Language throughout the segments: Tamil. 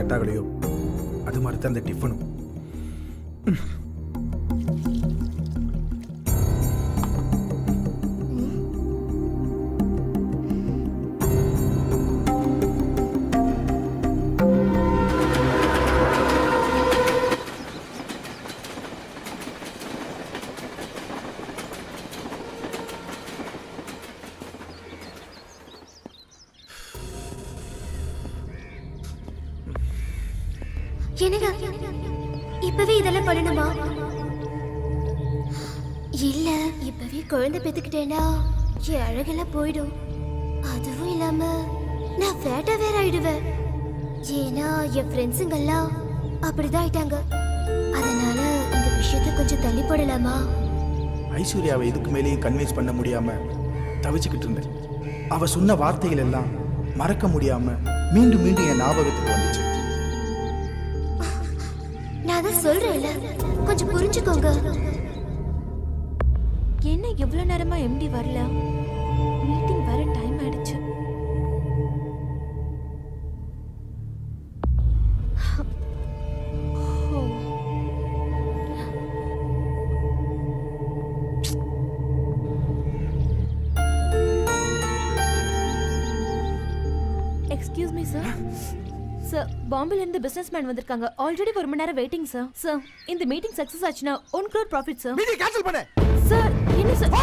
செட் ஆகலையோ அது மாதிரி தான் இந்த டிஃபனும். என்னங்க இப்பவே இதெல்லாம் பண்ணணுமா? இல்ல இப்பவே குழந்தை பெத்துக்கிட்டேன்னா என் அழகெல்லாம் போயிடும். அதுவும் இல்லாம நான் ஃபேட்டா வேற ஆயிடுவேன். ஏன்னா என் ஃப்ரெண்ட்ஸுங்கெல்லாம் அப்படிதான் ஆயிட்டாங்க. அதனால இந்த விஷயத்தை கொஞ்சம் தள்ளி போடலாமா? ஐஸ்வர்யாவை இதுக்கு மேலேயும் கன்வின்ஸ் பண்ண முடியாம தவிச்சுக்கிட்டு இருந்தேன். அவ சொன்ன வார்த்தைகள் எல்லாம் மறக்க முடியாம மீண்டும் மீண்டும் என் ஞாபகத்துக்கு வந்துச்சு. நான் அதான் சொல்றேன்ல, கொஞ்சம் புரிஞ்சுக்கோங்க. என்ன இவ்வளவு நேரமா எம்டி வரல? மீட்டிங் வர டைம் ஆயிடுச்சு. Excuse me sir. சார், பாம்பேல இருந்து பிசினஸ்மேன் வந்திருக்காங்க. ஆல்ரெடி 1 மணி நேரம் வெயிட்டிங் சார். சார், இந்த மீட்டிங் சக்சஸ் ஆச்சுனா 1 crore profit sir. Meeting cancel பண்ணு. சார், என்ன சார்?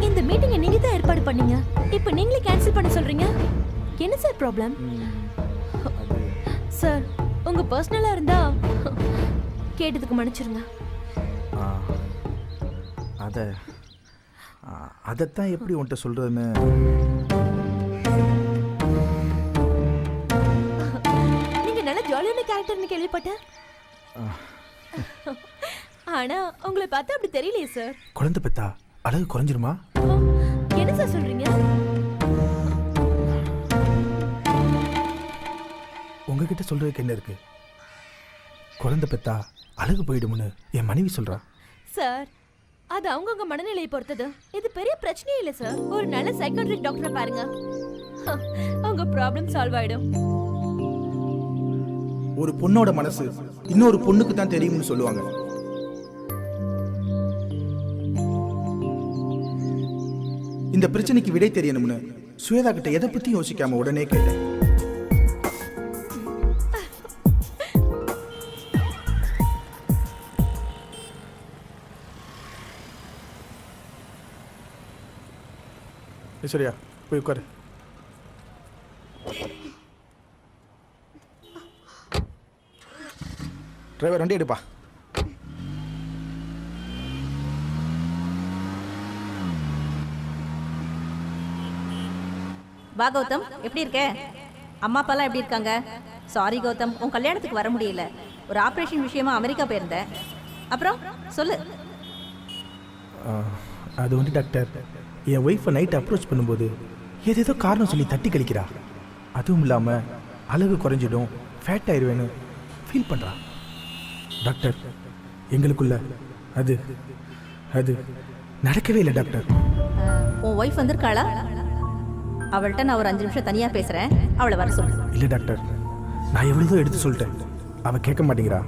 இந்த மீட்டிங்கை நீங்க தான் ஏற்பாடு பண்ணீங்க. இப்போ நீங்களே கேன்சல் பண்ண சொல்றீங்க. என்ன சார் ப்ராப்ளம்? சார், உங்க பர்சனலா இருந்தா கேட்டதுக்கு மன்னிச்சிருங்க. அதைத்தான் எப்படி உன்கிட்ட சொல்றதுன்னு. நீங்க நல்ல ஜாலியான கேரக்டர்னு கேள்விப்பட்டேன். ஆனா உங்களை பார்த்தா அப்படி தெரியலையே சார். குழந்தை பெத்தா அழகு குறைஞ்சிருமா? என்ன சார் சொல்றீங்க? உங்ககிட்ட சொல்றதுக்கு என்ன இருக்கு? குழந்தை பெத்தா அழகு போயிடும்னு என் மனைவி சொல்றா. சார், அது அவங்கவுங்க மனநிலையை பொறுத்தது. இது பெரிய பிரச்சனையே இல்லை சார். ஒரு நல்ல சைக்காட்ரிக் டாக்டரை பாருங்க, உங்க ப்ராப்ளம் சால்வ் ஆயிடும். ஒரு பொண்ணோட மனசு இன்னொரு பொண்ணுக்கு தான் தெரியும்னு சொல்லுவாங்க. இந்த பிரச்சனைக்கு விடை தெரியணும்னு சுவேதா கிட்ட எதை பத்தி யோசிக்காம உடனே கேட்டேன். சரியா, போய் உட்காரு. டிரைவர் வண்டி எடுப்பா. வா கௌதம், எப்படி இருக்க? அம்மா அப்பாலாம் எப்படி இருக்காங்க? சாரி கௌதம், உன் கல்யாணத்துக்கு வர முடியல. ஒரு ஆப்ரேஷன் விஷயமா அமெரிக்கா போயிருந்தேன். அப்புறம் சொல்லு. அது வந்து டாக்டர், என் ஒய்ஃபை நைட் அப்ரோச் பண்ணும்போது ஏதேதோ காரணம் சொல்லி தட்டி கழிக்கிறா. அதுவும் இல்லாமல் அழகு குறைஞ்சிடும், ஃபேட் ஆயிடுவேன்னு ஃபீல் பண்ணுறா. டாக்டர், எங்களுக்குள்ள அது அது நடக்கவே இல்லை டாக்டர். உன் ஒய்ஃப் வந்திருக்காளா? அவள்கிட்ட நான் ஒரு 5 நிமிஷம் தனியாக பேசுகிறேன், அவளை வர சொல்லு. இல்லை டாக்டர், நான் எவ்வளோதோ எடுத்து சொல்லிட்டேன், அவள் கேட்க மாட்டேங்கிறா.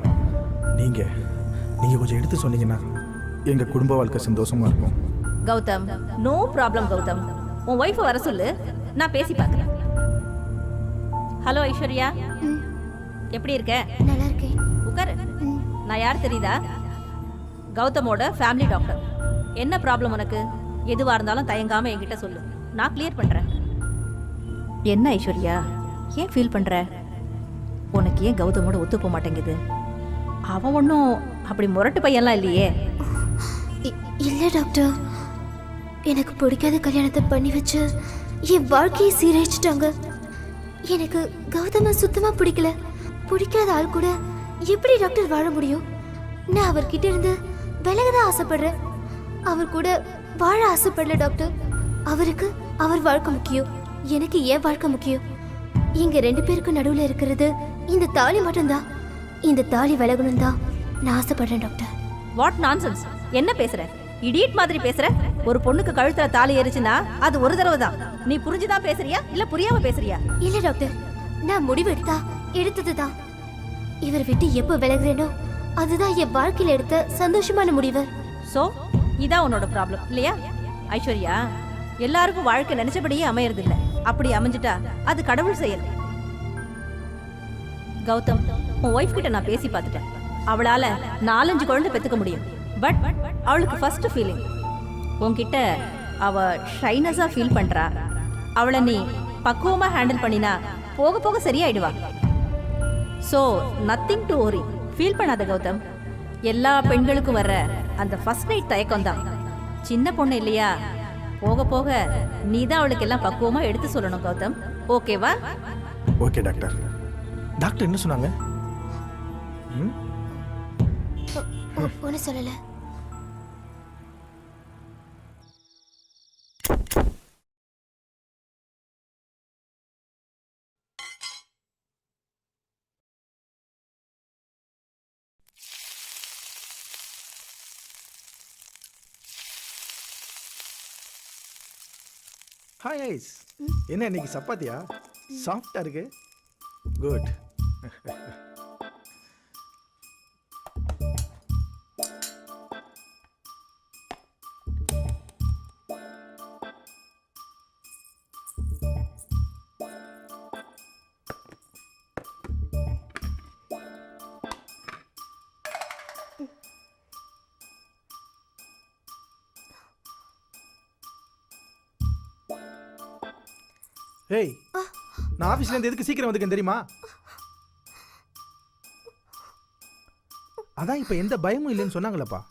நீங்கள் கொஞ்சம் எடுத்து சொன்னீங்கன்னா எங்கள் குடும்ப வாழ்க்கை சந்தோஷமாக இருக்கும். Gautham, no problem Gautham. உன் ஒய்ஃபை வர சொல்லு, நான் பேசி பார்க்குறேன். ஹலோ ஐஸ்வர்யா, எப்படி இருக்க? நல்லா இருக்கேன். உட்காரு. நான் யார் தெரியுதா? கௌதமோட ஃபேமிலி டாக்டர். என்ன ப்ராப்ளம் உனக்கு? எதுவாக இருந்தாலும் தயங்காமல் என்கிட்ட சொல்லு, நான் கிளியர் பண்ணுறேன். என்ன ஐஸ்வர்யா, ஏன் ஃபீல் பண்ணுற? உனக்கு ஏன் கௌதமோட ஒத்து போக மாட்டேங்குது? அவன் ஒன்றும் அப்படி முரட்டு பையன்லாம் இல்லையே. இல்லை டாக்டர், எனக்கு பிடிக்காத கல்யாணத்தை பண்ணி வச்சு என் வாழ்க்கையை சீரழிச்சிட்டாங்க. எனக்கு கௌதம சுத்தமாக பிடிக்கல. பிடிக்காத ஆள் கூட எப்படி டாக்டர் வாழ முடியும்? நான் அவர்கிட்ட இருந்து விலகதான் ஆசைப்படுறேன். அவர் கூட வாழ ஆசைப்படல டாக்டர். அவருக்கு அவர் வாழ்க்கை முக்கியம், எனக்கு ஏன் வாழ்க்கை முக்கியம். இங்க 2 பேருக்கும் நடுவில் இருக்கிறது இந்த தாலி மட்டும்தான். இந்த தாலி விலகணும் தான் நான் ஆசைப்படுறேன் டாக்டர். வாட் நான்சென்ஸ், என்ன பேசுற? இடியட் மாதிரி பேசுற. ஒரு பொண்ணுக்கு கழுத்துல தாலி ஏறிச்சுன்னா அது ஒரு தடவை தான். நீ புரிஞ்சுதான் பேசுறியா இல்ல புரியாம பேசுறியா? இல்ல டாக்டர், நான் முடிவு எடுத்ததுதான். இவர் விட்டு எப்ப விலகுறேனோ அதுதான் என் வாழ்க்கையில எடுத்த சந்தோஷமான முடிவு. சோ இதான் உன்னோட ப்ராப்ளம் இல்லையா ஐஸ்வர்யா? எல்லாருக்கும் வாழ்க்கை நினைச்சபடியே அமையறது இல்ல. அப்படி அமைஞ்சிட்டா அது கடவுள் செயல். கௌதம், உன் ஒய்ஃப் கிட்ட நான் பேசி பார்த்துட்டேன். அவளால 4-5 குழந்தை பெத்துக்க முடியும். பட் அவளுக்கு ஃபர்ஸ்ட் ஃபீலிங் உன்கிட்ட அவ ஷைனஸா ஃபீல் பண்றா. அவளை நீ பக்குவமா ஹேண்டில் பண்ணினா போக போக சரியாயிடுவா. So nothing to worry. Feel பண்ணாத கௌதம். எல்லா பெண்களுக்கும் வர்ற அந்த ஃபர்ஸ்ட் நைட் தயக்கம் தான். சின்ன பொண்ணு இல்லையா, போக போக நீ தான் அவளுக்கு எல்லாம் பக்குவமா எடுத்து சொல்லணும் கௌதம். ஓகேவா? Okay doctor. டாக்டர் என்ன சொன்னாங்க? ஒன்னும் சொல்லல. Hi ice. என்ன இன்னைக்கு சப்பாத்தியா? சாஃப்டா இருக்கு. குட். ஏய், நான் ஆபீஸ்ல இருந்து எதுக்கு சீக்கிரம் வந்துக்கேன் தெரியுமா? அதான் இப்ப எந்த பயமும் இல்லைன்னு சொன்னாங்களப்பா.